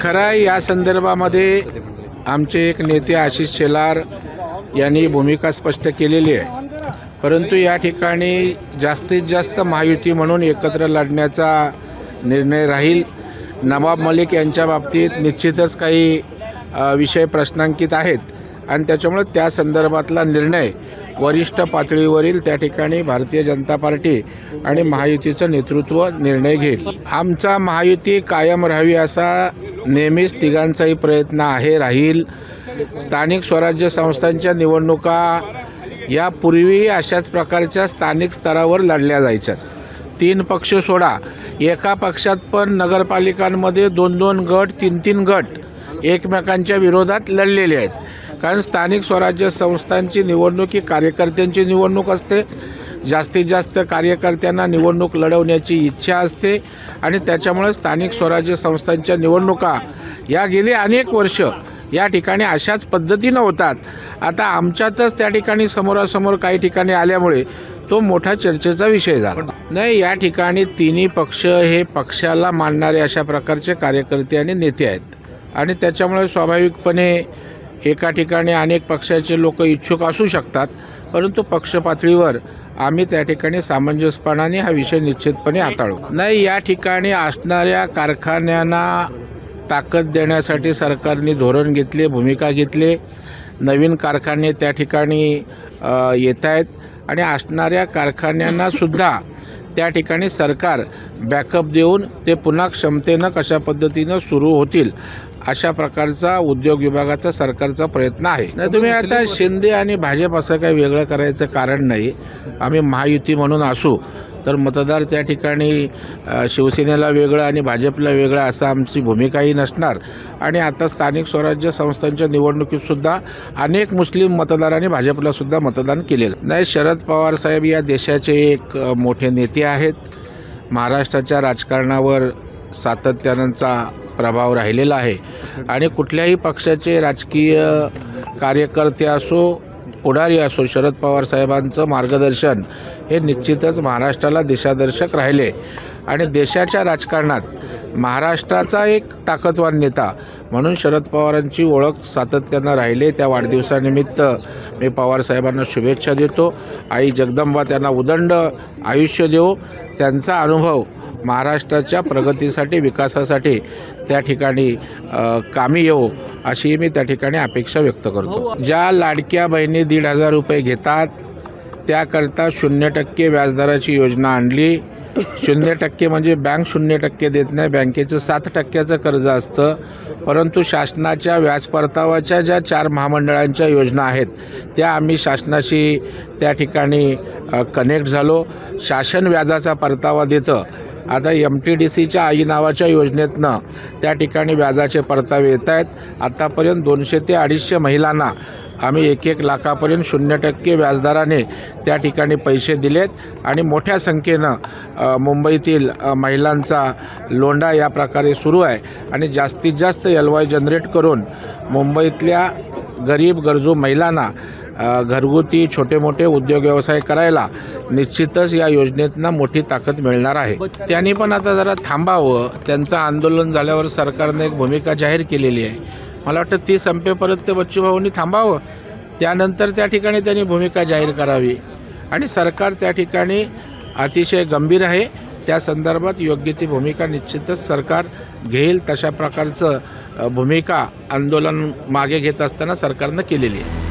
खरं आहे, या संदर्भामध्ये आमचे एक नेते आशिष शेलार यांनी भूमिका स्पष्ट केलेली आहे. परंतु या ठिकाणी जास्तीत जास्त महायुती म्हणून एकत्र लढण्याचा निर्णय राहील. नवाब मलिक यांच्या बाबतीत निश्चितच काही विषय प्रश्नांकित आहेत आणि त्याच्यामुळे त्या संदर्भातला निर्णय वरिष्ठ पातळीवरील त्या ठिकाणी भारतीय जनता पार्टी आणि महायुतीचं नेतृत्व निर्णय घेईल. आमचा महायुती कायम राहावी असा नेहमीच तिघांचाही प्रयत्न आहे, राहील. स्थानिक स्वराज्य संस्थांच्या निवडणुका यापूर्वी अशाच प्रकारच्या स्थानिक स्तरावर लढल्या जायच्या. 3 पक्ष सोडा, एका पक्षात पण नगरपालिकांमध्ये 2-2 गट 3-3 गट एकमेकांच्या विरोधात लढलेले आहेत. कारण स्थानिक स्वराज्य संस्थांची निवडणूक ही कार्यकर्त्यांची निवडणूक असते. जास्तीत जास्त कार्यकर्त्यांना निवडणूक लढवण्याची इच्छा असते आणि त्याच्यामुळे स्थानिक स्वराज्य संस्थांच्या निवडणुका या गेली अनेक वर्ष या ठिकाणी अशाच पद्धतीनं होतात. आता आमच्यातच त्या ठिकाणी समोरासमोर काही ठिकाणी आल्यामुळे तो मोठा चर्चेचा विषय झाला. नाही, या ठिकाणी तिन्ही पक्ष हे पक्षाला मानणारे अशा प्रकारचे कार्यकर्ते आणि नेते आहेत आणि त्याच्यामुळे स्वाभाविकपणे एका ठिकाणी अनेक पक्षाचे लोक इच्छुक असू शकतात. परंतु पक्ष पातळीवर आम्ही त्या ठिकाणी सामंजस्यपणाने हा विषय निश्चितपणे हाताळू. नाही, या ठिकाणी असणाऱ्या कारखान्यांना ताकद देण्यासाठी सरकारने धोरण घेतले, भूमिका घेतली. नवीन कारखाने त्या ठिकाणी येत आहेत आणि असणाऱ्या कारखान्यांनासुद्धा त्या ठिकाणी सरकार बॅकअप देऊन ते पुन्हा क्षमतेनं कशा पद्धतीनं सुरू होतील अशा प्रकारचा उद्योग विभागाचा सरकारचा प्रयत्न आहे. नाही, तुम्ही आता शिंदे आणि भाजप असं काही वेगळं करायचं कारण नाही. आम्ही महायुती म्हणून असू तर मतदार त्या ठिकाणी शिवसेनेला वेगळं आणि भाजपला वेगळं असं आमची भूमिकाही नसणार. आणि आता स्थानिक स्वराज्य संस्थांच्या निवडणुकीतसुद्धा अनेक मुस्लिम मतदारांनी भाजपलासुद्धा मतदान केलेलं नाही. शरद पवार साहेब या देशाचे एक मोठे नेते आहेत. महाराष्ट्राच्या राजकारणावर सातत्यानंचा प्रभाव राहिलेला आहे आणि कुठल्याही पक्षाचे राजकीय कार्यकर्ते असो, पुढारी असो, शरद पवार साहेबांचं मार्गदर्शन हे निश्चितच महाराष्ट्राला दिशादर्शक राहिले आणि देशाच्या राजकारणात महाराष्ट्राचा एक ताकदवान नेता म्हणून शरद पवारांची ओळख सातत्यानं राहिले. त्या वाढदिवसानिमित्त मी पवार साहेबांना शुभेच्छा देतो. आई जगदंबा त्यांना उदंड आयुष्य देवो. त्यांचा अनुभव महाराष्ट्राच्या प्रगतीसाठी, विकासासाठी त्या ठिकाणी कामी येवो अशी मी त्या ठिकाणी अपेक्षा व्यक्त करतो. ज्या लाडक्या बहिणी 1,500 रुपये घेतात त्याकरता 0% व्याजदराची योजना आणली. 0% म्हणजे बँक 0% देत नाही, बँकेचं 7% कर्ज असतं. परंतु शासनाच्या व्याज परताव्याच्या ज्या 4 महामंडळांच्या योजना आहेत त्या आम्ही शासनाशी त्या ठिकाणी कनेक्ट झालो. शासन व्याजाचा परतावा देतं. आता MTDCच्या आई नावाच्या योजनेतनं त्या ठिकाणी व्याजाचे परतावे येत आहेत. आत्तापर्यंत 200 ते 250 महिलांना आम्ही 1-1 लाखापर्यंत 0% व्याजदराने त्या ठिकाणी पैसे दिलेत आणि मोठ्या संख्येनं मुंबईतील महिलांचा लोंढा या प्रकारे सुरू आहे आणि जास्तीत जास्त LY जनरेट करून मुंबईतल्या गरीब गरजू महिलांना घरगुती छोटे मोठे उद्योग व्यवसाय करायला निश्चितच या योजनेतनं मोठी ताकद मिळणार आहे. त्यांनी पण आता जरा थांबावं. त्यांचं आंदोलन झाल्यावर सरकारने एक भूमिका जाहीर केलेली आहे. मला वाटतं ती संपेपर्यंत बच्चूभाऊंनी थांबावं. त्यानंतर त्या ठिकाणी त्यांनी भूमिका जाहीर करावी आणि सरकार त्या ठिकाणी अतिशय गंभीर आहे. त्या संदर्भात योग्य ती भूमिका निश्चितच सरकार घेईल. तशा प्रकारचं भूमिका आंदोलन मागे घेत असताना सरकारनं केलेली आहे.